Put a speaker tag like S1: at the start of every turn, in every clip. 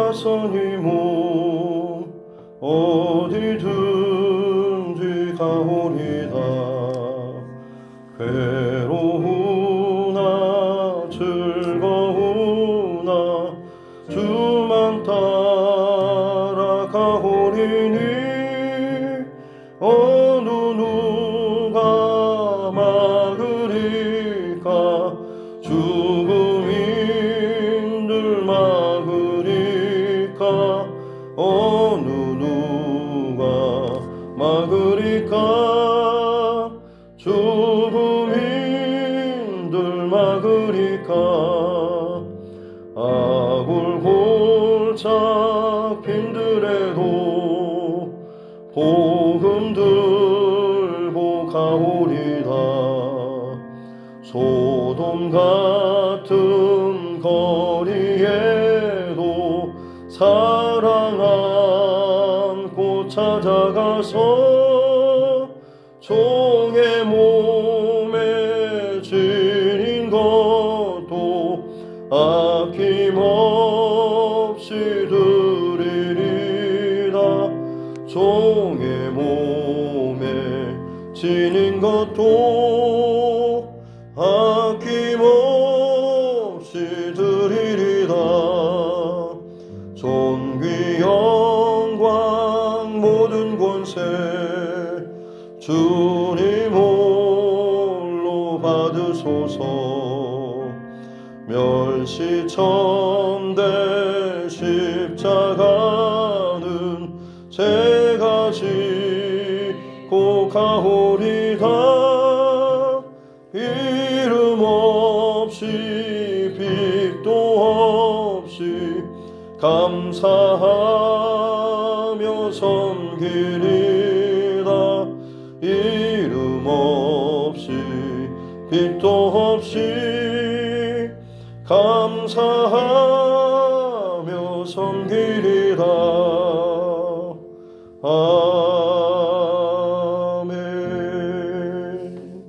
S1: 나선 이 몸 어디든지 가오리다. 괴로우나 즐거우나 주만 따라가오리니 어느 누가 막으리까. 죽음인들 막으리까. 어느 누가 막으리까. 죽음인들 막으리까. 아굴골짝 빈들에도 복음 들고 가오리다. 소돔 같은 거리에도 사랑 안고 찾아가서 종의 몸에 지닌 것도 아낌없이 드리리다. 종의 몸에 지닌 것도 아낌없이 드리리다. 존귀 영광 모든 권세 주님 홀로 받으소서. 멸시천대 십자가는 제가 지고 가오리다. 이름 없이 빚도 없이 감사하며 섬기리다. 이름 없이 빚도 없이 감사하며 섬기리다. 아멘.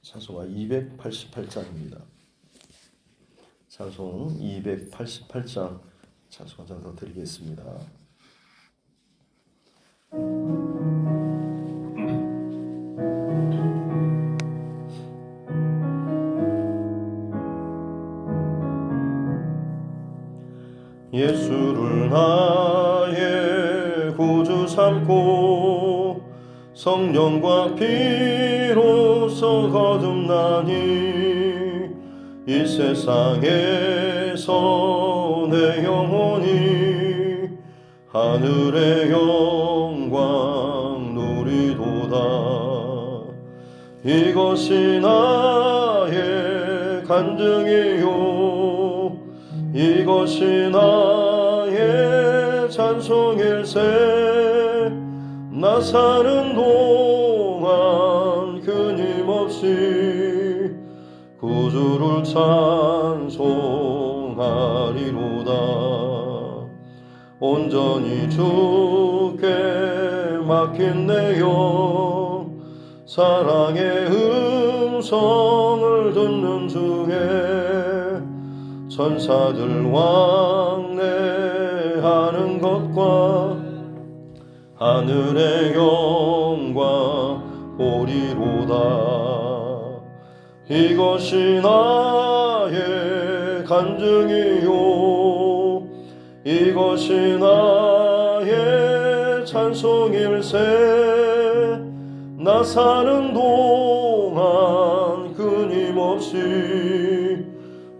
S1: 찬송가 288장입니다. 찬송 288장 찬송 한 장 더 드리겠습니다. 예수를 나의 구주 삼고 성령과 피로써 거듭나니 이 세상에서 내 영혼이 하늘의 영광 누리도다. 이것이 나의 간증이요 이것이 나의 찬송일세. 나 사는 동안 끊임없이 구주를 찬송하리로다. 온전히 주께 맡긴 내 영 사랑의 음성을 듣는 중에 천사들 왕래하는 것과 하늘의 영광 보리로다. 이것이 나의 간증이요 이것이 나의 찬송일세. 나 사는 동안 끊임없이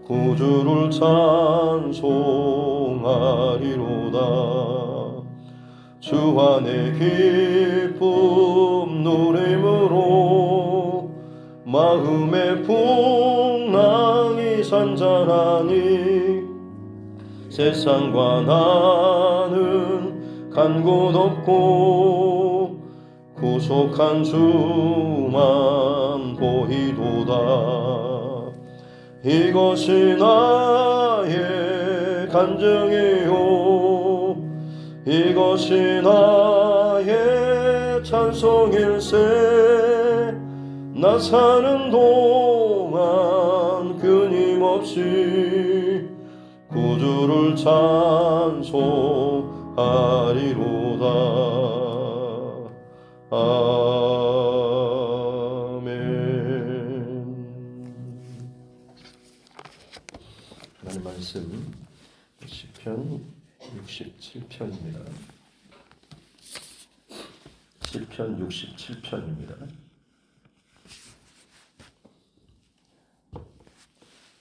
S1: 구주를 찬송하리로다. 주 안의 기쁨 누림으로 마음의 풍랑이 잔잔하니 세상과 나는 간 곳 없고 구속한 주만 보이도다. 이것이 나의 간증이요 이것이 나의 찬송일세. 나 사는 동안 끊임없이 주를 찬송하리로다. 아멘. 하나님 말씀 시편 67편입니다. 시편 67편입니다.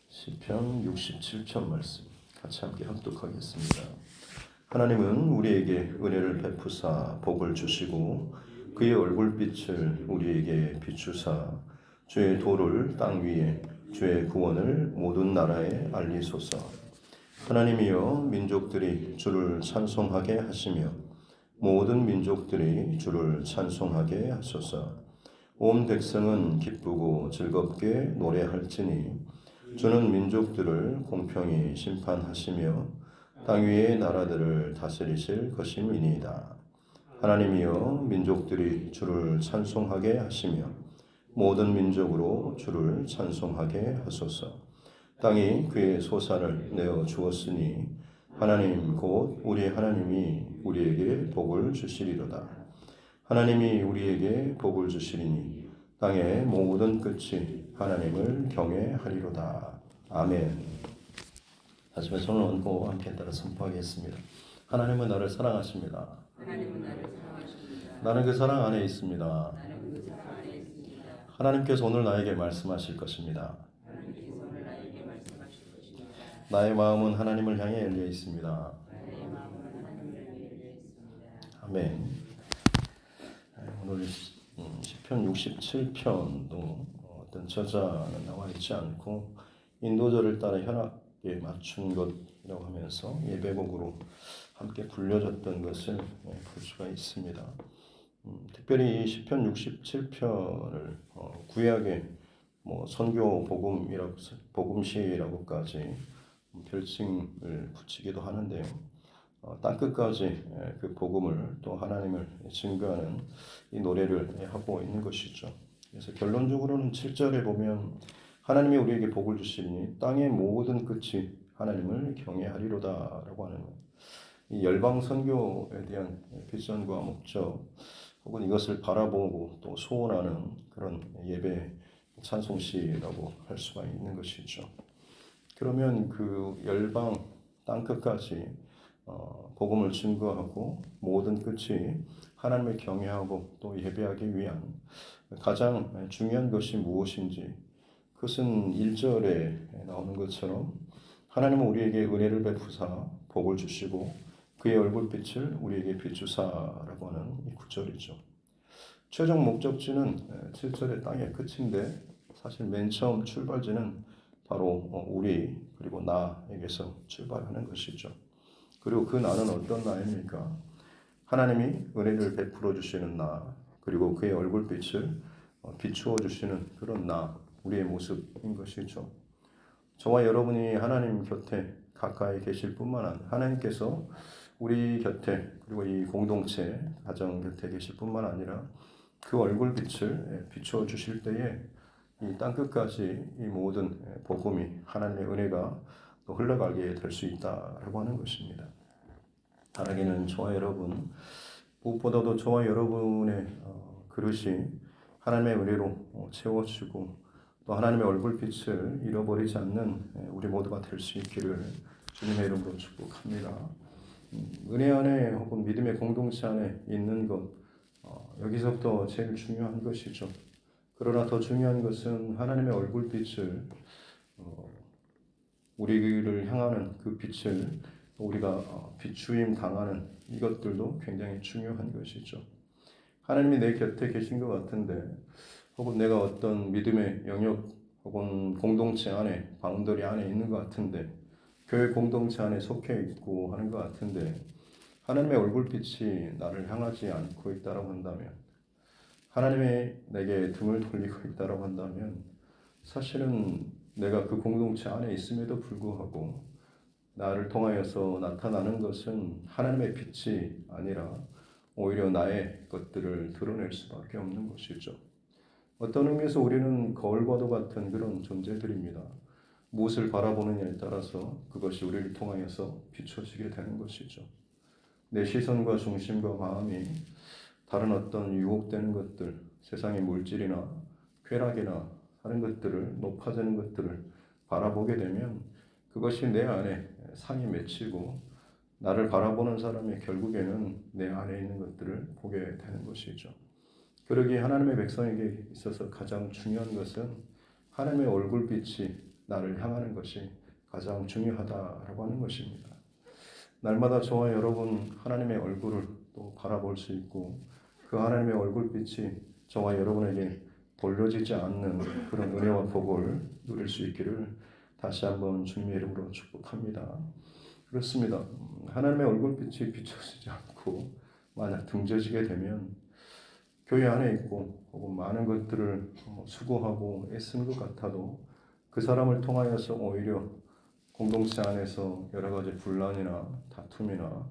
S1: 시편 67편 말씀 같이 함께 합독하겠습니다. 하나님은 우리에게 은혜를 베푸사 복을 주시고 그의 얼굴빛을 우리에게 비추사 주의 도를 땅 위에 주의 구원을 모든 나라에 알리소서. 하나님이여 민족들이 주를 찬송하게 하시며 모든 민족들이 주를 찬송하게 하소서. 온 백성은 기쁘고 즐겁게 노래할지니 주는 민족들을 공평히 심판하시며 땅 위의 나라들을 다스리실 것임이니이다. 하나님이여 민족들이 주를 찬송하게 하시며 모든 민족으로 주를 찬송하게 하소서. 땅이 그의 소산을 내어 주었으니 하나님 곧 우리 하나님이 우리에게 복을 주시리로다. 하나님이 우리에게 복을 주시리니 땅의 모든 끝이 하나님을 경외하리로다. 아멘. 다시 손을 얹고 함께 따라 선포하겠습니다. 하나님은 나를 사랑하십니다.
S2: 하나님은 나를 사랑하십니다.
S1: 나는 그 사랑 안에 있습니다.
S2: 나는 그 사랑 안에 있습니다.
S1: 하나님께서 오늘 나에게 말씀하실 것입니다.
S2: 하나님께서 오늘 나에게 말씀하실 것입니다.
S1: 나의 마음은 하나님을 향해 열려 있습니다.
S2: 나의 마음은 하나님을 향해 열려 있습니다.
S1: 아멘. 오늘 시편 67편도 어떤 저자는 나와 있지 않고 인도절을 따라 현악에 맞춘 것이라고 하면서 예배곡으로 함께 불려졌던 것을 볼 수가 있습니다. 특별히 이 시편 67편을 구약의 선교 복음시라고까지 별칭을 붙이기도 하는데요. 땅끝까지 그 복음을 또 하나님을 증거하는 이 노래를 하고 있는 것이죠. 그래서 결론적으로는 7절에 보면 하나님이 우리에게 복을 주시니 땅의 모든 끝이 하나님을 경외하리로다라고 하는 이 열방 선교에 대한 비전과 목적 혹은 이것을 바라보고 또 소원하는 그런 예배 찬송시라고 할 수가 있는 것이죠. 그러면 그 열방 땅끝까지 복음을 증거하고 모든 끝이 하나님을 경외하고 또 예배하기 위한 가장 중요한 것이 무엇인지, 그것은 1절에 나오는 것처럼 하나님은 우리에게 은혜를 베푸사 복을 주시고 그의 얼굴빛을 우리에게 비추사라고 하는 이 9절이죠. 최종 목적지는 7절의 땅의 끝인데 사실 맨 처음 출발지는 바로 우리 그리고 나에게서 출발하는 것이죠. 그리고 그 나는 어떤 나입니까? 하나님이 은혜를 베풀어 주시는 나, 그리고 그의 얼굴빛을 비추어 주시는 그런 나, 우리의 모습인 것이죠. 저와 여러분이 하나님 곁에 가까이 계실 뿐만 아니라 하나님께서 우리 곁에 그리고 이 공동체 가정 곁에 계실 뿐만 아니라 그 얼굴빛을 비추어 주실 때에 이 땅끝까지 이 모든 복음이 하나님의 은혜가 또 흘러가게 될 수 있다라고 하는 것입니다. 바라기는 저와 여러분, 무엇보다도 저와 여러분의 그릇이 하나님의 은혜로 채워지고 또 하나님의 얼굴빛을 잃어버리지 않는 우리 모두가 될 수 있기를 주님의 이름으로 축복합니다. 은혜 안에 혹은 믿음의 공동체 안에 있는 것, 여기서부터 제일 중요한 것이죠. 그러나 더 중요한 것은 하나님의 얼굴빛을 우리를 향하는 그 빛을 우리가 비추임 당하는 이것들도 굉장히 중요한 것이죠. 하나님이 내 곁에 계신 것 같은데 혹은 내가 어떤 믿음의 영역 혹은 공동체 안에 바운더리 안에 있는 것 같은데 교회 공동체 안에 속해 있고 하는 것 같은데 하나님의 얼굴빛이 나를 향하지 않고 있다고 한다면, 하나님의 내게 등을 돌리고 있다고 한다면 사실은 내가 그 공동체 안에 있음에도 불구하고 나를 통하여서 나타나는 것은 하나님의 빛이 아니라 오히려 나의 것들을 드러낼 수밖에 없는 것이죠. 어떤 의미에서 우리는 거울과도 같은 그런 존재들입니다. 무엇을 바라보느냐에 따라서 그것이 우리를 통하여서 비춰지게 되는 것이죠. 내 시선과 중심과 마음이 다른 어떤 유혹되는 것들, 세상의 물질이나 쾌락이나 하는 것들을 높아지는 것들을 바라보게 되면 그것이 내 안에 상이 맺히고 나를 바라보는 사람이 결국에는 내 안에 있는 것들을 보게 되는 것이죠. 그러기에 하나님의 백성에게 있어서 가장 중요한 것은 하나님의 얼굴빛이 나를 향하는 것이 가장 중요하다라고 하는 것입니다. 날마다 저와 여러분 하나님의 얼굴을 또 바라볼 수 있고 그 하나님의 얼굴빛이 저와 여러분에게 돌려지지 않는 그런 은혜와 복을 누릴 수 있기를 다시 한번 주님의 이름으로 축복합니다. 그렇습니다. 하나님의 얼굴빛이 비춰지지 않고 만약 등져지게 되면 교회 안에 있고 혹은 많은 것들을 수고하고 애쓰는 것 같아도 그 사람을 통하여서 오히려 공동체 안에서 여러 가지 분란이나 다툼이나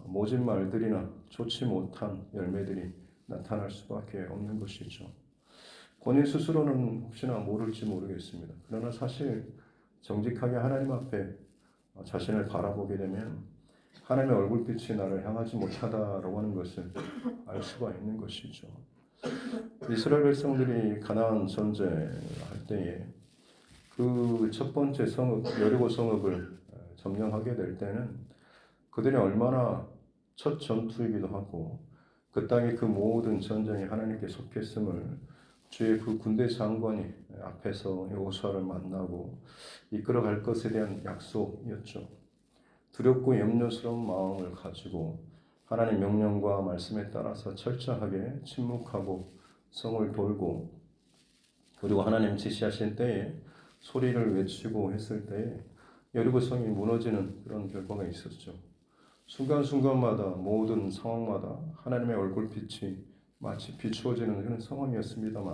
S1: 모진 말들이나 좋지 못한 열매들이 나타날 수밖에 없는 것이죠. 본인 스스로는 혹시나 모를지 모르겠습니다. 그러나 사실 정직하게 하나님 앞에 자신을 바라보게 되면 하나님의 얼굴빛이 나를 향하지 못하다라고 하는 것을 알 수가 있는 것이죠. 이스라엘 백성들이 가나안 전쟁을 할 때에 그 첫 번째 성읍 여리고 성읍을 점령하게 될 때는 그들이 얼마나 첫 전투이기도 하고 그 땅의 그 모든 전쟁이 하나님께 속했음을 주의 그 군대 장관이 앞에서 여호수아를 만나고 이끌어갈 것에 대한 약속이었죠. 두렵고 염려스러운 마음을 가지고 하나님 명령과 말씀에 따라서 철저하게 침묵하고 성을 돌고 그리고 하나님 지시하신 때에 소리를 외치고 했을 때에 여리고 성이 무너지는 그런 결과가 있었죠. 순간순간마다 모든 상황마다 하나님의 얼굴빛이 마치 비추어지는 그런 상황이었습니다만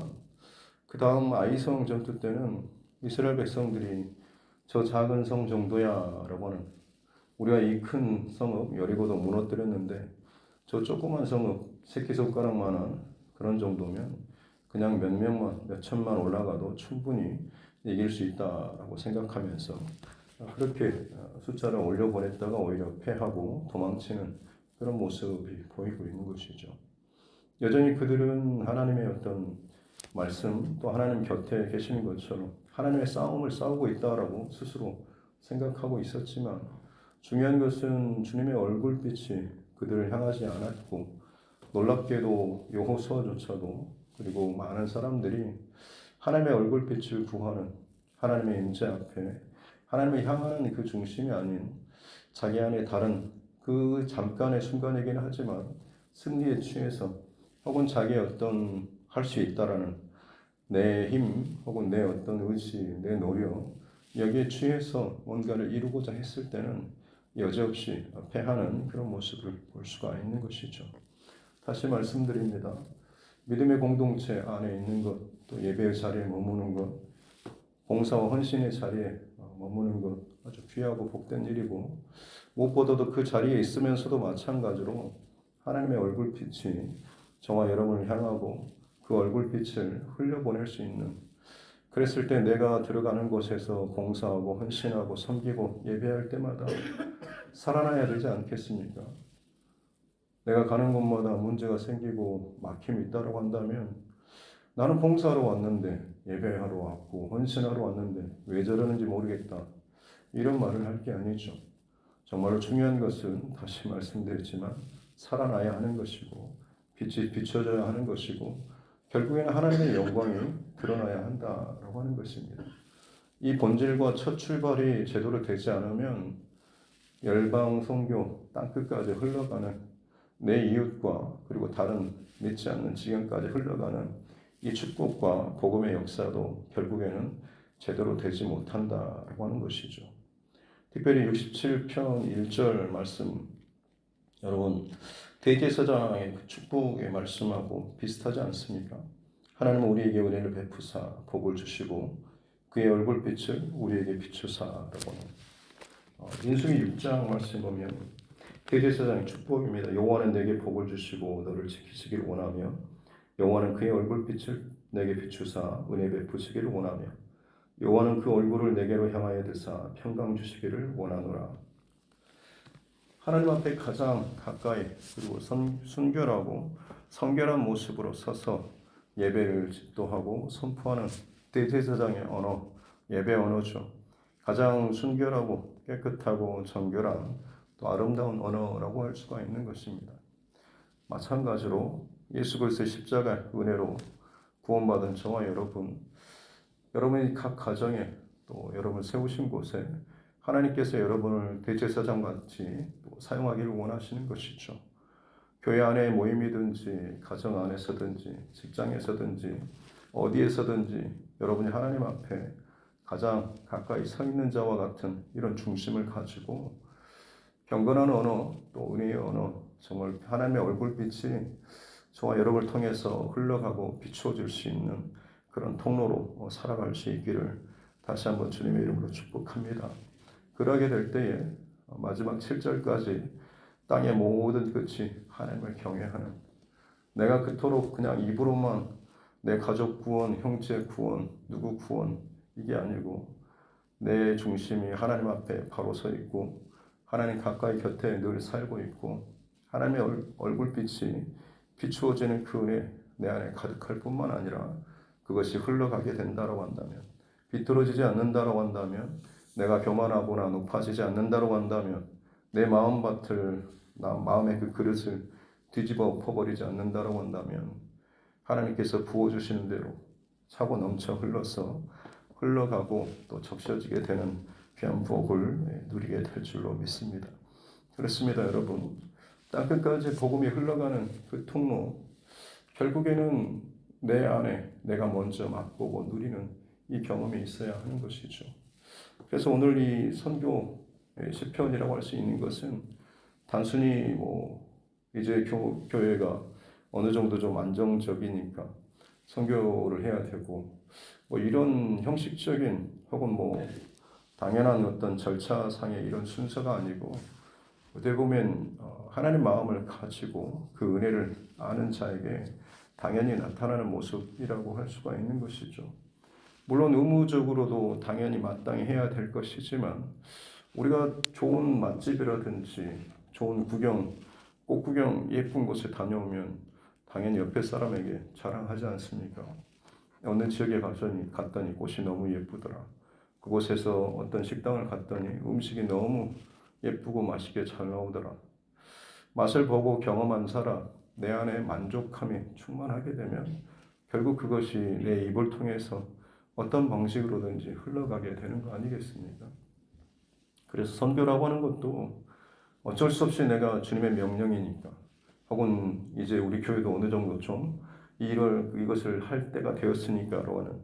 S1: 그 다음 아이성 전투 때는 이스라엘 백성들이 저 작은 성 정도야 라고 하는 우리가 이 큰 성읍 여리고도 무너뜨렸는데 저 조그만 성읍 새끼손가락만한 그런 정도면 그냥 몇 명만 몇 천만 올라가도 충분히 이길 수 있다라고 생각하면서 그렇게 숫자를 올려보냈다가 오히려 패하고 도망치는 그런 모습이 보이고 있는 것이죠. 여전히 그들은 하나님의 어떤 말씀 또 하나님 곁에 계시는 것처럼 하나님의 싸움을 싸우고 있다라고 스스로 생각하고 있었지만 중요한 것은 주님의 얼굴빛이 그들을 향하지 않았고 놀랍게도 여호수아조차도 그리고 많은 사람들이 하나님의 얼굴빛을 구하는 하나님의 임재 앞에 하나님을 향하는 그 중심이 아닌 자기 안에 다른 그 잠깐의 순간이긴 하지만 승리에 취해서 혹은 자기의 어떤 할 수 있다라는 내 힘 혹은 내 어떤 의지, 내 노력 여기에 취해서 뭔가를 이루고자 했을 때는 여지없이 패하는 그런 모습을 볼 수가 있는 것이죠. 다시 말씀드립니다. 믿음의 공동체 안에 있는 것, 또 예배의 자리에 머무는 것, 봉사와 헌신의 자리에 머무는 것 아주 귀하고 복된 일이고 무엇보다도 그 자리에 있으면서도 마찬가지로 하나님의 얼굴빛이 저와 여러분을 향하고 그 얼굴빛을 흘려보낼 수 있는 그랬을 때 내가 들어가는 곳에서 봉사하고 헌신하고 섬기고 예배할 때마다 살아나야 되지 않겠습니까? 내가 가는 곳마다 문제가 생기고 막힘이 있다고 한다면 나는 봉사하러 왔는데 예배하러 왔고 헌신하러 왔는데 왜 저러는지 모르겠다. 이런 말을 할 게 아니죠. 정말로 중요한 것은 다시 말씀드리지만 살아나야 하는 것이고 빛이 비춰져야 하는 것이고 결국에는 하나님의 영광이 드러나야 한다라고 하는 것입니다. 이 본질과 첫 출발이 제대로 되지 않으면 열방 선교 땅끝까지 흘러가는 내 이웃과 그리고 다른 믿지 않는 지경까지 흘러가는 이 축복과 복음의 역사도 결국에는 제대로 되지 못한다라고 하는 것이죠. 특별히 67편 1절 말씀 여러분 대제사장의 축복의 말씀하고 비슷하지 않습니까? 하나님은 우리에게 은혜를 베푸사 복을 주시고 그의 얼굴빛을 우리에게 비추사라고 하는 민수기 6장 말씀 보면 대제사장의 축복입니다. 여호와는 내게 복을 주시고 너를 지키시기를 원하며 여호와는 그의 얼굴빛을 내게 비추사 은혜 베푸시기를 원하며 여호와는 그 얼굴을 내게로 향하여 드사 평강 주시기를 원하노라. 하나님 앞에 가장 가까이 그리고 순결하고 성결한 모습으로 서서 예배를 집도하고 선포하는 대제사장의 언어, 예배 언어죠. 가장 순결하고 깨끗하고 정결한 또 아름다운 언어라고 할 수가 있는 것입니다. 마찬가지로 예수 그리스도의 십자가의 은혜로 구원받은 저와 여러분이 각 가정에 또 여러분 세우신 곳에 하나님께서 여러분을 대제사장같이 사용하기를 원하시는 것이죠. 교회 안에 모임이든지 가정 안에서든지 직장에서든지 어디에서든지 여러분이 하나님 앞에 가장 가까이 서 있는 자와 같은 이런 중심을 가지고 경건한 언어 또 은혜의 언어 정말 하나님의 얼굴빛이 저와 여러분을 통해서 흘러가고 비추어질 수 있는 그런 통로로 살아갈 수 있기를 다시 한번 주님의 이름으로 축복합니다. 그러게 될 때에 마지막 7절까지 땅의 모든 끝이 하나님을 경외하는, 내가 그토록 그냥 입으로만 내 가족 구원, 형제 구원, 누구 구원 이게 아니고 내 중심이 하나님 앞에 바로 서 있고 하나님 가까이 곁에 늘 살고 있고 하나님의 얼굴빛이 비추어지는 그 은혜 내 안에 가득할 뿐만 아니라 그것이 흘러가게 된다고 한다면, 비뚤어지지 않는다고 한다면, 내가 교만하거나 높아지지 않는다고 한다면, 내 마음밭을, 마음의 그 그릇을 뒤집어 엎어버리지 않는다고 한다면 하나님께서 부어주시는 대로 차고 넘쳐 흘러가고 또 적셔지게 되는 귀한 복을 누리게 될 줄로 믿습니다. 그렇습니다, 여러분. 땅끝까지 복음이 흘러가는 그 통로, 결국에는 내 안에 내가 먼저 맛보고 누리는 이 경험이 있어야 하는 것이죠. 그래서 오늘 이 선교의 시편이라고 할 수 있는 것은 단순히 이제 교회가 어느 정도 좀 안정적이니까 선교를 해야 되고 이런 형식적인 혹은 당연한 어떤 절차상의 이런 순서가 아니고 어떻게 보면 하나님 마음을 가지고 그 은혜를 아는 자에게 당연히 나타나는 모습이라고 할 수가 있는 것이죠. 물론 의무적으로도 당연히 마땅히 해야 될 것이지만 우리가 좋은 맛집이라든지 좋은 꽃 구경 예쁜 곳에 다녀오면 당연히 옆에 사람에게 자랑하지 않습니까? 어느 지역에 갔더니 꽃이 너무 예쁘더라. 그곳에서 어떤 식당을 갔더니 음식이 너무 예쁘고 맛있게 잘 나오더라. 맛을 보고 경험한 사람, 내 안에 만족함이 충만하게 되면 결국 그것이 내 입을 통해서 어떤 방식으로든지 흘러가게 되는 거 아니겠습니까? 그래서 선교라고 하는 것도 어쩔 수 없이 내가 주님의 명령이니까, 혹은 이제 우리 교회도 어느 정도 좀 이것을 할 때가 되었으니까로 하는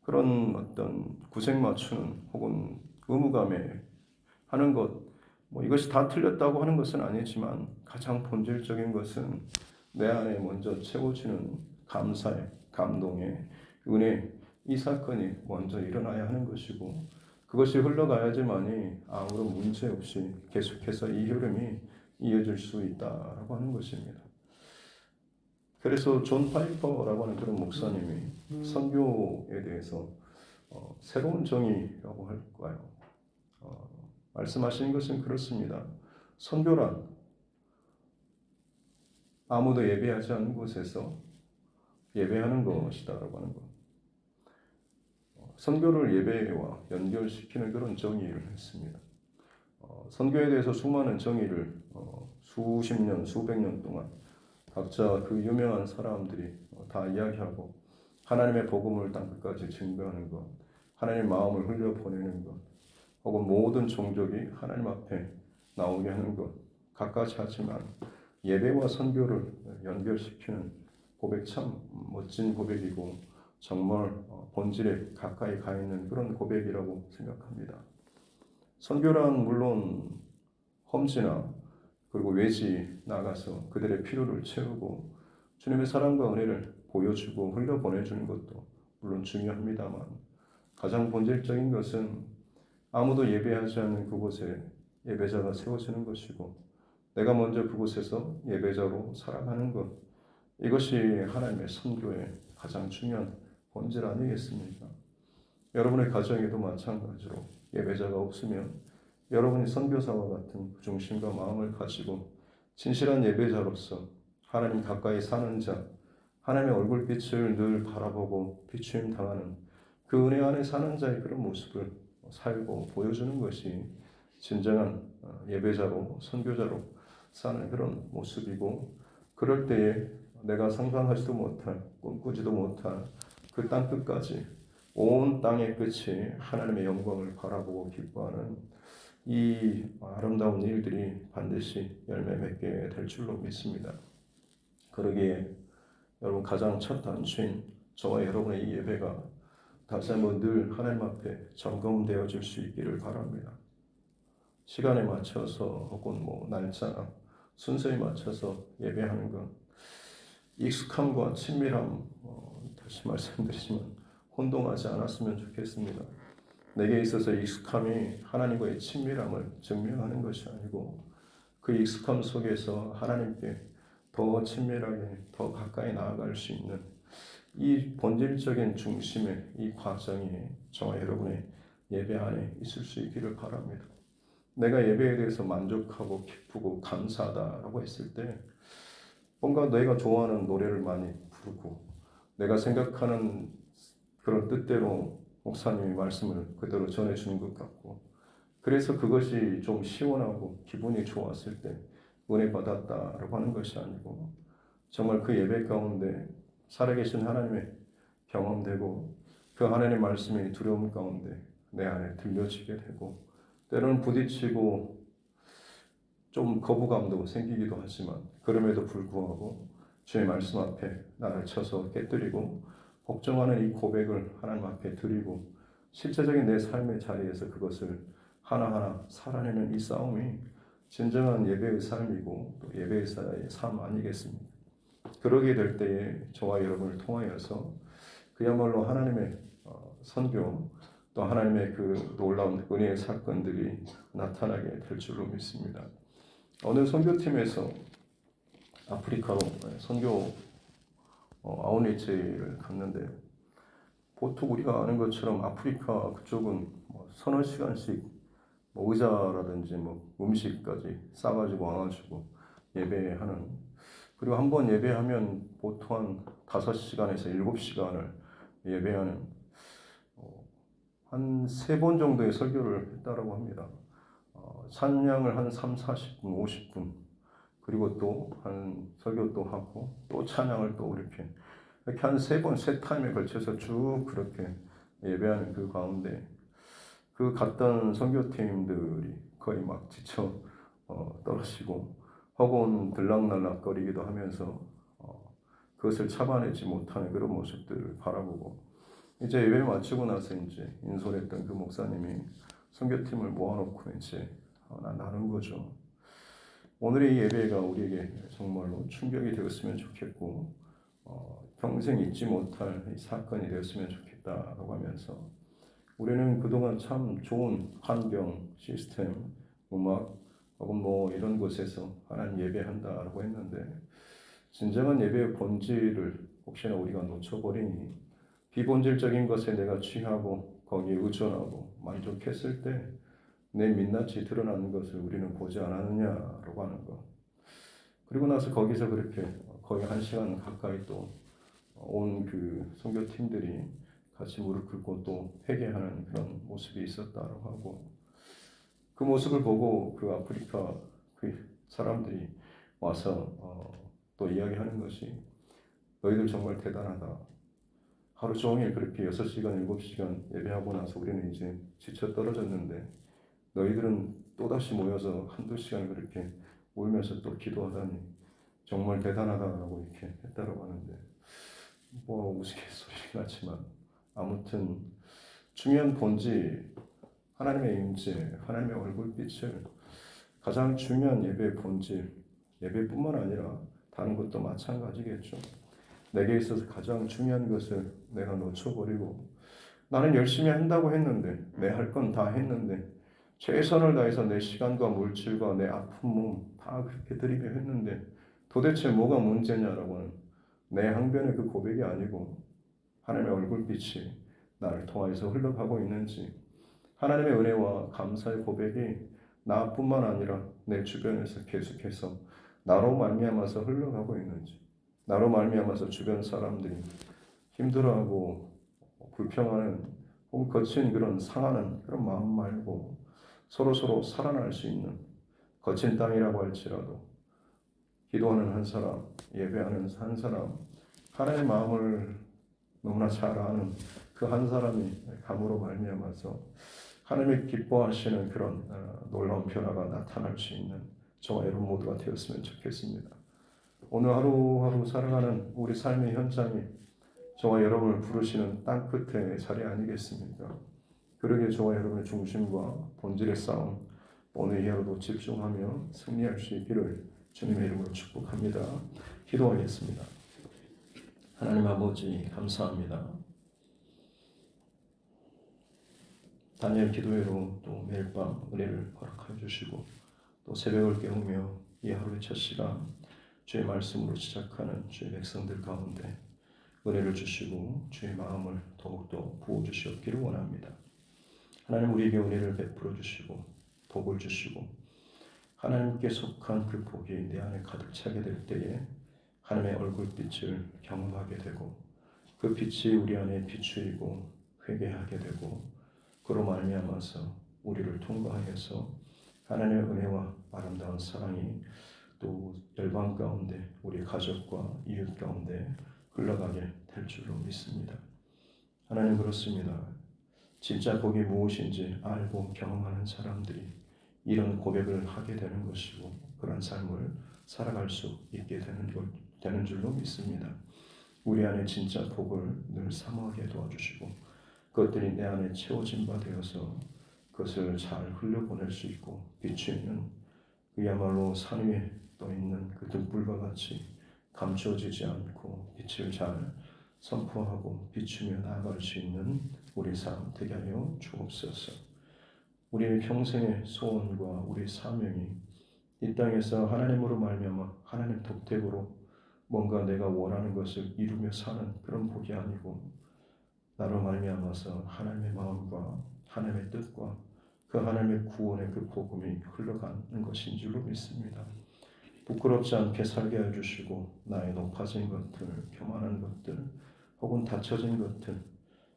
S1: 그런 어떤 구색 맞추는 혹은 의무감에 하는 것, 이것이 다 틀렸다고 하는 것은 아니지만 가장 본질적인 것은 내 안에 먼저 채워지는 감사의, 감동의, 은혜, 이 사건이 먼저 일어나야 하는 것이고 그것이 흘러가야지만이 아무런 문제 없이 계속해서 이 흐름이 이어질 수 있다라고 하는 것입니다. 그래서 존 파이퍼라고 하는 그런 목사님이 선교에 대해서 새로운 정의라고 할까요? 말씀하시는 것은 그렇습니다. 선교란 아무도 예배하지 않는 곳에서 예배하는 것이다라고 하는 것. 선교를 예배와 연결시키는 그런 정의를 했습니다. 선교에 대해서 수많은 정의를 수십 년, 수백 년 동안 각자 그 유명한 사람들이 다 이야기하고 하나님의 복음을 땅끝까지 증거하는 것, 하나님의 마음을 흘려보내는 것, 혹은 모든 종족이 하나님 앞에 나오게 하는 것, 각가지 하지만 예배와 선교를 연결시키는 고백, 참 멋진 고백이고 정말 본질에 가까이 가 있는 그런 고백이라고 생각합니다. 선교란 물론 험지나 그리고 외지 나가서 그들의 필요를 채우고 주님의 사랑과 은혜를 보여주고 흘려보내주는 것도 물론 중요합니다만 가장 본질적인 것은 아무도 예배하지 않는 그곳에 예배자가 세워지는 것이고 내가 먼저 그곳에서 예배자로 살아가는 것, 이것이 하나님의 선교의 가장 중요한 본질 아니겠습니까? 여러분의 가정에도 마찬가지로 예배자가 없으면 여러분이 선교사와 같은 중심과 마음을 가지고 진실한 예배자로서 하나님 가까이 사는 자, 하나님의 얼굴빛을 늘 바라보고 비추임 당하는 그 은혜 안에 사는 자의 그런 모습을 살고 보여주는 것이 진정한 예배자로 선교자로 사는 그런 모습이고, 그럴 때에 내가 상상하지도 못할, 꿈꾸지도 못할 그 땅 끝까지 온 땅의 끝이 하나님의 영광을 바라보고 기뻐하는 이 아름다운 일들이 반드시 열매 맺게 될 줄로 믿습니다. 그러기에 여러분, 가장 첫 단추인 저와 여러분의 이 예배가 다시 한번 늘 하나님 앞에 점검되어질 수 있기를 바랍니다. 시간에 맞춰서 혹은 날짜, 순서에 맞춰서 예배하는 것, 익숙함과 친밀함, 다시 말씀드리지만 혼동하지 않았으면 좋겠습니다. 내게 있어서 익숙함이 하나님과의 친밀함을 증명하는 것이 아니고, 그 익숙함 속에서 하나님께 더 친밀하게, 더 가까이 나아갈 수 있는 이 본질적인 중심의 이 과정이 저와 여러분의 예배 안에 있을 수 있기를 바랍니다. 내가 예배에 대해서 만족하고 기쁘고 감사하다라고 했을 때 뭔가 내가 좋아하는 노래를 많이 부르고 내가 생각하는 그런 뜻대로 목사님이 말씀을 그대로 전해주는 것 같고, 그래서 그것이 좀 시원하고 기분이 좋았을 때 은혜 받았다라고 하는 것이 아니고, 정말 그 예배 가운데 살아계신 하나님의 경험되고 그 하나님의 말씀이 두려움 가운데 내 안에 들려지게 되고, 때로는 부딪히고 좀 거부감도 생기기도 하지만 그럼에도 불구하고 주의 말씀 앞에 나를 쳐서 깨뜨리고 복종하는 이 고백을 하나님 앞에 드리고 실제적인 내 삶의 자리에서 그것을 하나하나 살아내는 이 싸움이 진정한 예배의 삶이고 또 예배자의 삶 아니겠습니까? 그러게 될 때에 저와 여러분을 통하여서 그야말로 하나님의 선교, 또 하나님의 그 놀라운 은혜의 사건들이 나타나게 될 줄로 믿습니다. 어느 선교팀에서 아프리카로 선교 아웃리치를 갔는데, 보통 우리가 아는 것처럼 아프리카 그쪽은 서너 시간씩 의자라든지 음식까지 싸가지고 와가지고 예배하는, 그리고 한 번 예배하면 보통 한 5시간에서 7시간을 예배하는, 한 3번 정도의 설교를 했다라고 합니다. 찬양을 한 3, 40분, 50분, 그리고 또 한 설교 또 하고 또 찬양을 또 이렇게 한 3번, 3타임에 걸쳐서 쭉 그렇게 예배하는 그 가운데 그 갔던 선교팀들이 거의 막 지쳐 떨어지고 혹은 들락날락거리기도 하면서 그것을 참아내지 못하는 그런 모습들을 바라보고, 이제 예배 마치고 나서 이제 인솔했던 그 목사님이 선교팀을 모아놓고 이제 나누는 거죠. 오늘의 이 예배가 우리에게 정말로 충격이 되었으면 좋겠고 평생 잊지 못할 이 사건이 되었으면 좋겠다라고 하면서, 우리는 그동안 참 좋은 환경, 시스템, 음악 혹은 이런 곳에서 하나님 예배한다라고 했는데, 진정한 예배의 본질을 혹시나 우리가 놓쳐버리니 비본질적인 것에 내가 취하고 거기에 의존하고 만족했을 때 내 민낯이 드러나는 것을 우리는 보지 않았느냐라고 하는 것. 그리고 나서 거기서 그렇게 거의 1시간 가까이 또 온 그 선교팀들이 같이 무릎 꿇고 또 회개하는 그런 모습이 있었다고 하고, 그 모습을 보고 그 아프리카 그 사람들이 와서 또 이야기하는 것이, 너희들 정말 대단하다. 하루 종일 그렇게 6시간, 7시간 예배하고 나서 우리는 이제 지쳐 떨어졌는데 너희들은 또다시 모여서 한두 시간 그렇게 울면서 또 기도하다니 정말 대단하다라고 이렇게 했다라고 하는데, 우스갯소리 같지만 아무튼 중요한 본질, 하나님의 임재, 하나님의 얼굴빛을, 가장 중요한 예배의 본질, 예배뿐만 아니라 다른 것도 마찬가지겠죠. 내게 있어서 가장 중요한 것을 내가 놓쳐버리고, 나는 열심히 한다고 했는데, 내 할 건 다 했는데, 최선을 다해서 내 시간과 물질과 내 아픈 몸 다 그렇게 들이며 했는데 도대체 뭐가 문제냐라고는 내 항변의 그 고백이 아니고 하나님의 얼굴빛이 나를 통하여서 흘러가고 있는지, 하나님의 은혜와 감사의 고백이 나뿐만 아니라 내 주변에서 계속해서 나로 말미암아서 흘러가고 있는지, 나로 말미암아서 주변 사람들이 힘들어하고 불평하는 혹은 거친 그런 상하는 그런 마음 말고 서로 살아날 수 있는 거친 땅이라고 할지라도 기도하는 한 사람, 예배하는 한 사람, 하나님의 마음을 너무나 잘 아는 그 한 사람이 감으로 말미암아서 하나님의 기뻐하시는 그런 놀라운 변화가 나타날 수 있는 저와 여러분 모두가 되었으면 좋겠습니다. 오늘 하루하루 살아가는 우리 삶의 현장이 저와 여러분을 부르시는 땅끝의 자리 아니겠습니까? 그러기에 저와 여러분의 중심과 본질의 싸움, 오늘 이 하루도 집중하며 승리할 수 있기를 주님의 이름으로 축복합니다. 기도하겠습니다. 하나님 아버지 감사합니다. 다니엘 기도회로 또 매일 밤 은혜를 허락하여 주시고 또 새벽을 깨우며 이 하루의 첫 시간 주의 말씀으로 시작하는 주의 백성들 가운데 은혜를 주시고 주의 마음을 더욱더 부어주시옵기를 원합니다. 하나님 우리에게 은혜를 베풀어 주시고 복을 주시고 하나님께 속한 그 복이 내 안에 가득 차게 될 때에 하나님의 얼굴빛을 경험하게 되고 그 빛이 우리 안에 비추이고 회개하게 되고 그로 말미암아서 우리를 통과하여서 하나님의 은혜와 아름다운 사랑이 또 열방 가운데 우리 가족과 이웃 가운데 흘러가게 될 줄로 믿습니다. 하나님 그렇습니다. 진짜 복이 무엇인지 알고 경험하는 사람들이 이런 고백을 하게 되는 것이고 그런 삶을 살아갈 수 있게 되는 줄로 믿습니다. 우리 안에 진짜 복을 늘 사모하게 도와주시고 그것들이 내 안에 채워진 바 되어서 그것을 잘 흘려보낼 수 있고 비추이는 그야말로 산 위에 떠있는 그 등불과 같이 감춰지지 않고 빛을 잘 선포하고 비추며 나아갈 수 있는 우리 삶 되게 하여 주옵소서. 우리의 평생의 소원과 우리 사명이 이 땅에서 하나님으로 말미암아 하나님 독택으로 뭔가 내가 원하는 것을 이루며 사는 그런 복이 아니고 나로 말미암아서 하나님의 마음과 하나님의 뜻과 그 하나님의 구원의 그 복음이 흘러가는 것인 줄로 믿습니다. 부끄럽지 않게 살게 해주시고 나의 높아진 것들, 교만한 것들 혹은 닫혀진 것들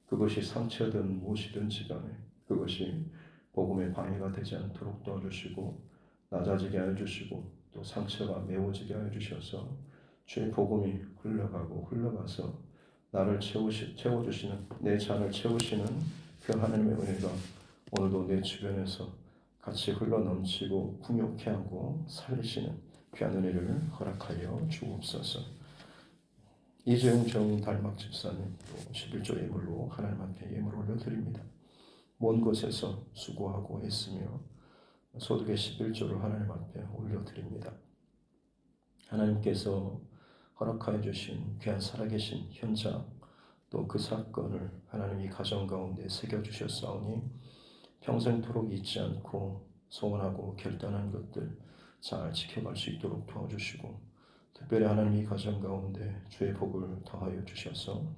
S1: 그것이 상처든 무엇이든지 간에 그것이 복음의 방해가 되지 않도록 도와주시고 낮아지게 해주시고 또 상처가 메워지게 해주셔서 주의 복음이 흘러가서 나를 채워주시는 내 잔을 채우시는 그 하나님의 은혜가 오늘도 내 주변에서 같이 흘러넘치고 풍요케 하고 살리시는 귀한 은혜를 허락하여 주옵소서. 이재용 정 달막 집사님 또 11조 예물로 하나님 앞에 예물을 올려드립니다. 먼 곳에서 수고하고 애쓰며 소득의 11조를 하나님 앞에 올려드립니다. 하나님께서 허락하여 주신 귀한 살아계신 현장 또 그 사건을 하나님이 가정 가운데 새겨주셨사오니 평생토록 잊지 않고 소원하고 결단한 것들 잘 지켜갈 수 있도록 도와주시고 특별히 하나님이 가정 가운데 주의 복을 더하여 주셔서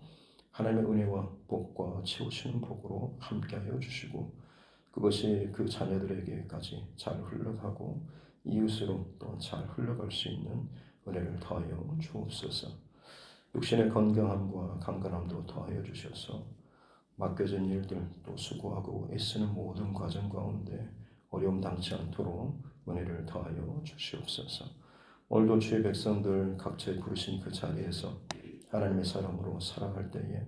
S1: 하나님의 은혜와 복과 채우시는 복으로 함께하여 주시고 그것이 그 자녀들에게까지 잘 흘러가고 이웃으로 또 잘 흘러갈 수 있는 은혜를 더하여 주옵소서. 육신의 건강함과 강건함도 더하여 주셔서 맡겨진 일들 또 수고하고 애쓰는 모든 과정 가운데 어려움 당치 않도록 은혜를 더하여 주시옵소서. 오늘도 주의 백성들 각자의 부르신 그 자리에서 하나님의 사람으로 살아갈 때에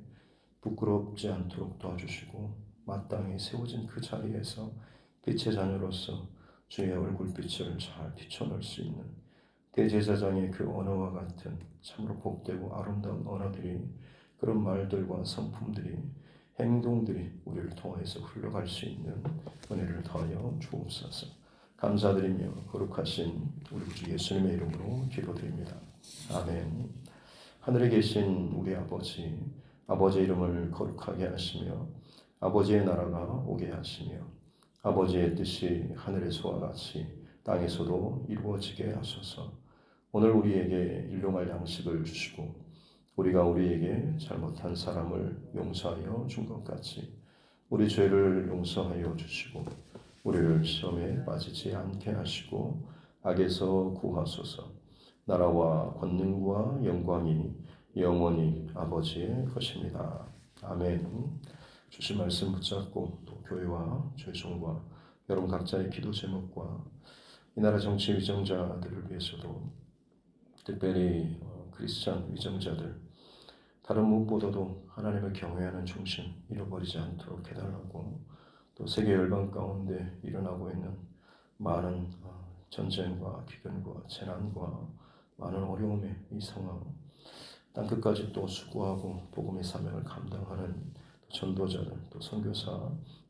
S1: 부끄럽지 않도록 도와주시고 마땅히 세워진 그 자리에서 빛의 자녀로서 주의 얼굴빛을 잘 비춰낼 수 있는 대제사장의 그 언어와 같은 참으로 복되고 아름다운 언어들이 그런 말들과 성품들이 행동들이 우리를 통해서 흘러갈 수 있는 은혜를 더하여 주옵소서. 감사드리며 거룩하신 우리 주 예수님의 이름으로 기도드립니다. 아멘. 하늘에 계신 우리 아버지, 아버지의 이름을 거룩하게 하시며 아버지의 나라가 오게 하시며 아버지의 뜻이 하늘에서와 같이 땅에서도 이루어지게 하소서. 오늘 우리에게 일용할 양식을 주시고 우리가 우리에게 잘못한 사람을 용서하여 준 것 같이 우리 죄를 용서하여 주시고 우리를 시험에 빠지지 않게 하시고 악에서 구하소서. 나라와 권능과 영광이 영원히 아버지의 것입니다. 아멘. 주신 말씀 붙잡고 또 교회와 죄송과 여러분 각자의 기도 제목과 이 나라 정치 위정자들을 위해서도 특별히 크리스찬 위정자들 다른 무엇보다도 하나님을 경외하는 중심 잃어버리지 않도록 해달라고 또 세계 열방 가운데 일어나고 있는 많은 전쟁과 기근과 재난과 많은 어려움의 이 상황 땅끝까지 또 수고하고 복음의 사명을 감당하는 전도자들 또 선교사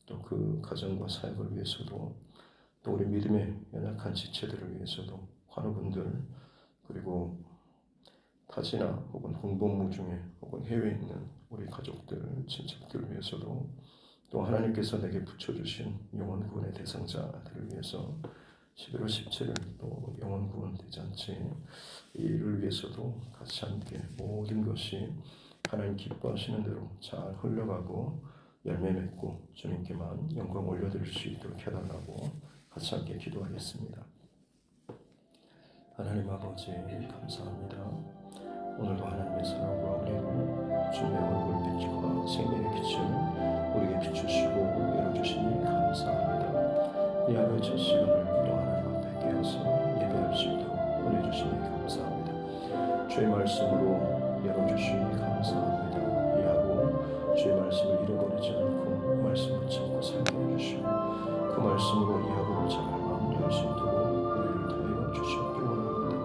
S1: 또 그 가정과 사역을 위해서도 또 우리 믿음의 연약한 지체들을 위해서도 환우분들 그리고 타지나 혹은 공복무 중에 혹은 해외에 있는 우리 가족들 친척들을 위해서도 또 하나님께서 내게 붙여주신 영혼구원의 대상자들을 위해서 11월 17일 또 영혼구원 대잔치 이를 위해서도 같이 함께 모든 것이 하나님 기뻐하시는 대로 잘 흘러가고 열매 맺고 주님께만 영광 올려드릴 수 있도록 해달라고 같이 함께 기도하겠습니다. 하나님 아버지 감사합니다. 오늘도 하나님의 사랑과 은혜로 주님의 얼굴빛과 생명의 빛을 우리에게 비추시고 열어주시니 감사합니다. 이 하루의 첫 시간을 또 하나님 앞에 깨어서 예배할 수 있도록 은혜 주시니 감사합니다. 주의 말씀으로 열어주시니 감사합니다. 이 하루 주의 말씀을 잃어버리지 않고 말씀 붙잡고 살게 해주시고 그 말씀으로 이 하루를 잘 마무리할 수 있도록 우리를 더하여 주시옵기 원합니다.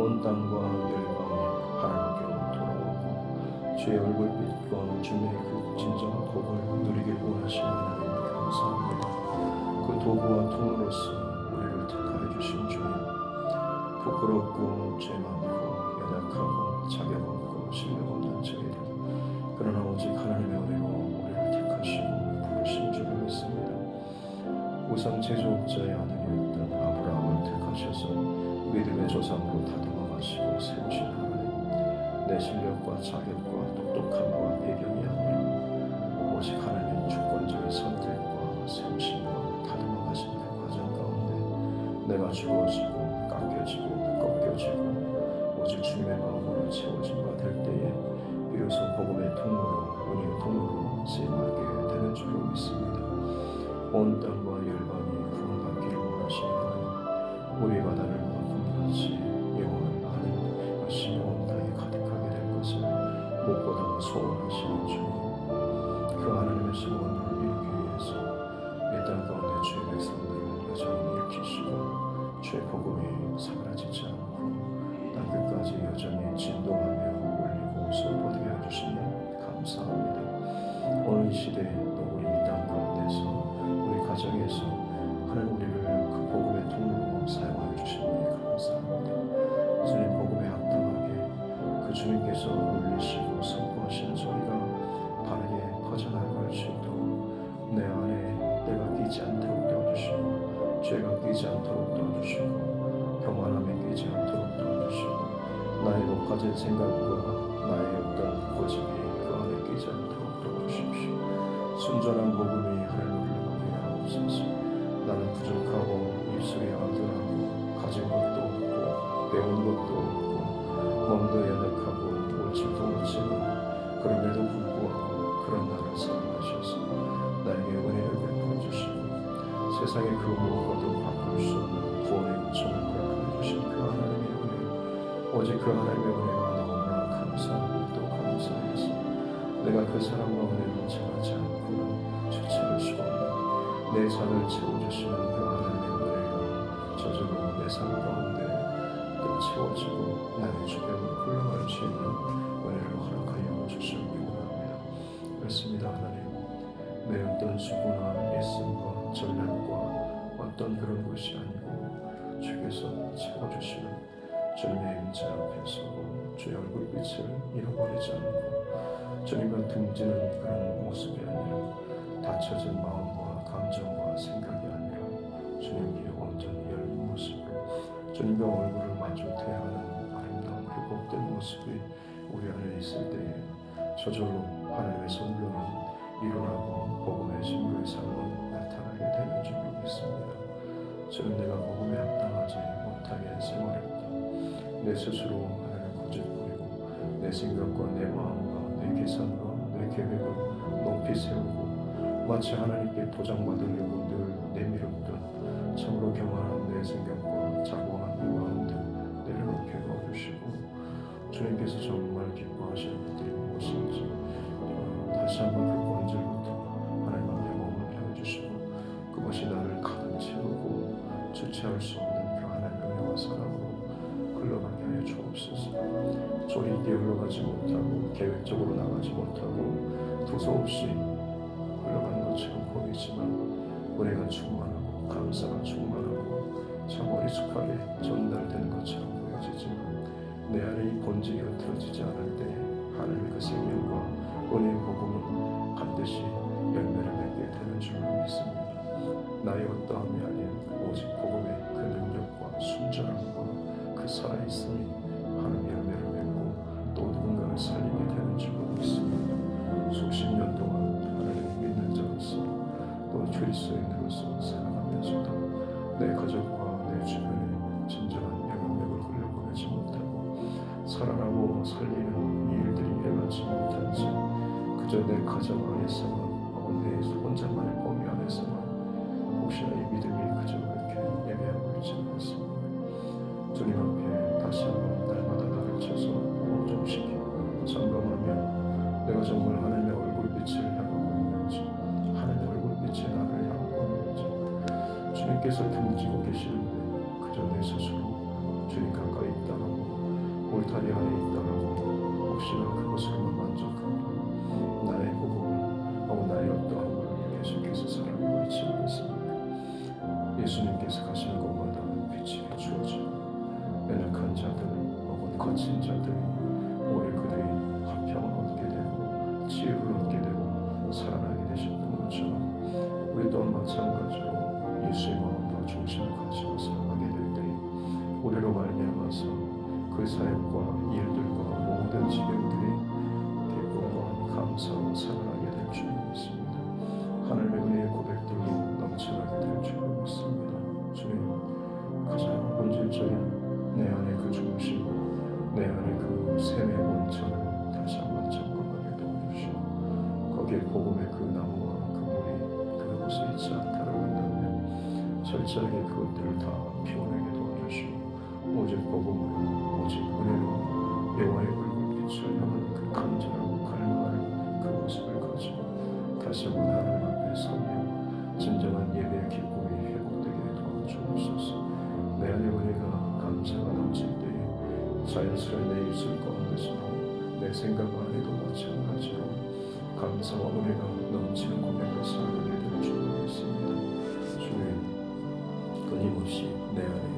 S1: 온 땅과 열방에 하나님께로 돌아오고 주의 얼굴빛과 주님의 그 진정한 복을 누리길 원하시는 하나님 감사합니다. 그 도구와 통로로서 우리를 택하여 주신 주님 부끄럽고 죄 많고 연약하고 자격 없고 실력 없는 저희들 그러나 오직 하나님의 은혜로 우리를 택하시고 부르신 줄을 믿습니다. 우상 제조업자의 아들이었던 아브라함을 택하셔서 믿음의 조상으로 다듬어 가시고 세우신 하나님 내 실력과 자격과 똑똑함과 배경이 아니라 오직 하나님의 주권적인 선택과 세우심과 다듬어 가신 그 과정 가운데 내가 주어지고 깎여지고 꺾여지고 오직 주님의 마음으로 채워진 바 될 때에 비로소 복음의 통로로 은혜의 통로로 쓰임받게 되는 줄로 믿습니다. 온 땅과 열방이 구원받기를 원하시는 하나님 우리의 바다를 높음같이 영원을 아는 것이 온 땅에 가득하게 될 것을 무엇보다 소원하시는 주님 그 하나님의 소원을 이루기 위해서 이 땅 가운데 주의 백성들을 여전히 일으키시고 주의 복음이 사그라지지 않고 땅끝까지 여전히 진동하며 울리고 선포되게 해주시니 감사합니다. 오늘 이 시대에 또 우리 이 땅 가운데서 우리 가정에서 하나님 우리를 그 복음의 통로로 사용하여 주시니 감사합니다. 주님 복음에 합당하게 그 주님께서 울리시고 선포하시는 소리가 바르게 퍼져나갈 수 있도록 내 안에 때가 끼지 않도록 도와주시고 죄가 끼지 않도록 도와주시고 교만함에 끼지 않도록 도와주시고 나의 높아진 생각과 나의 어떤 고집이 그 안에 끼지 않도록 도와주십시오. 순전한 복음이 하나님을 흘러가게 하옵소서. 나는 부족하고 입술이 아들하고 가진 것도 없고 배운 것도 없고 몸도 연약하고 올칠도 못지만 그럼에도 불구하고 그런 나를 사랑하셔서 나에게 은혜를 베풀어 주시고 세상의 그 무엇과도 바꿀 수 없는 구원의 요청을 베풀어 주신 그 하나님의 은혜 오직 그 하나님의 은혜가 너무나 감사하고 또 감사해서 내가 그 사랑과 은혜를 참하지 않고는 주체할 수가 없는 내 삶을 채워주시는 그 하나님의 은혜가 저절로 내 삶 가운데 또 채워지고 나의 주변으로 흘러갈 수 있는 은혜를 허락하여 주시기 원합니다. 그렇습니다. 하나님 내 어떤 수고나 애씀과 전략과 어떤 그런 것이 아니고 주께서 채워주시는 주님의 임재 앞에 서고 주의 얼굴빛을 잃어버리지 않고 주님과 등지는 그런 모습이 아니라 닫혀진 마음과 감정과 생각이 아니라 주님께 온전히 열린 모습으로 주님과 얼굴을 마주 대하는 아름다운 회복된 모습이 우리 안에 있을 때에 저절로 하나님의 선교는 일어나고 복음의 증거의 삶은 나타나게 되는 줄 믿습니다. 저는 내가 복음에 합당하지 못하게 생활했다. 내 스스로 하나님을 고집부리고 내 생각과 내 마음과 내 계산과 내 계획을 높이 세우고 마치 하나님께 보장받으려고 늘 내밀었던 참으로 교만한 내 생각과 자고한 내 마음들 내려놓게 도와주시고 주님께서 정말 기뻐하시는 것들이 무엇인지 다시 한번 그 본질부터 하나님 앞에 몸을 향해주시고 그것이 나를 가득 채우고 주체할 수 없는 그 하나님의 은혜와 사랑으로 흘러가게 하여 주옵소서. 조리 있게 흘러가지 못하고 계획적으로 나가지 못하고 두서없이 흘러가는 것처럼 보이지만 은혜가 충만하고 감사가 충만하고 참 어리숙하게 전달되는 것처럼 보여지지만 내 안에 이 본질이 흐트러지지 않을 때 하나님의 그 생명과 은혜의 복음은 반드시 열매를 맺게 되는 줄 믿습니다. 나의 어떠함이 아닌 오직 복음의 그 능력과 순전함과 그 살아있음이 하나님의 열매를 맺고 또 누군가를 살리게 되는 줄 믿습니다. 수십 년 동안 하나님을 믿는 자로서 또 그리스도인으로서 살아가면서도 내 가족과 내 주변에 진정한 영향력을 흘려보내지 못하고 살아나고 살리는 이 일들이 일어나지 못한 채 그저 내 가정 안에서만 내 혼자만의 범위 안에서만 혹시나 이 믿음이 그저 이렇게 예배하고 있지 않습니다. 주님 앞에 다시 한번 날마다 나를 쳐서 오종시키고 점검하며 내가 정말 하나님의 얼굴빛을 향하고 있는지 하나님의 얼굴빛이 나를 향하고 있는지 주님께서 등지고 계시는데 그저 내 스스로 주님 가까이 있다라고 울타리 안에 있다라고 혹시나 그것으로만 만족하고 나의 복음을 하고 나의 어떠함을 계속해서 살아가고 있지 않습니다. 예수님께서 가시는 곳마다 빛이 비추어지고 연약한 자들 혹은 거친 자들 오히려 그들이 화평을 얻게 되고 치유를 얻게 되고 살아나게 되셨던 것처럼 우리 또한 마찬가지로 예수의 마음과 중심을 가지고 살아가게 될 때 우리로 말미암아서 그 사역과 일들과 모든 지경들이 기쁨과 감사로 살아나게 될 줄 믿습니다. 하나님의 은혜의 고백들로 넘쳐나게 될 줄 믿습니다. 주님 가장 본질적인 내 안의 그 중심 내 안의 그 샘의 원천을 다시 한번 점검하게 도와주시고 거기에 복음의 그 나무와 그 물이 그곳에 있지 않다를 한다면 철저하게 그것들을 다 피워내게 도와주시고 오직 복음으로 오직 은혜로 여호와의 얼굴빛을 향한 그 간절하고 갈망하는 그 모습을 가지고 다시 한번 하나님 앞에 서며 진정한 예배의 기쁨이 회복되게 도와주옵소서. 내 안의 은혜가 감사가 넘칠 때에 자연스레 내 입술 가운데서도 내 생각 안에도 마찬가지로 감사와 은혜가 넘치는 고백을 살아가게 될 줄 믿습니다. 주님 끊임없이 내 안에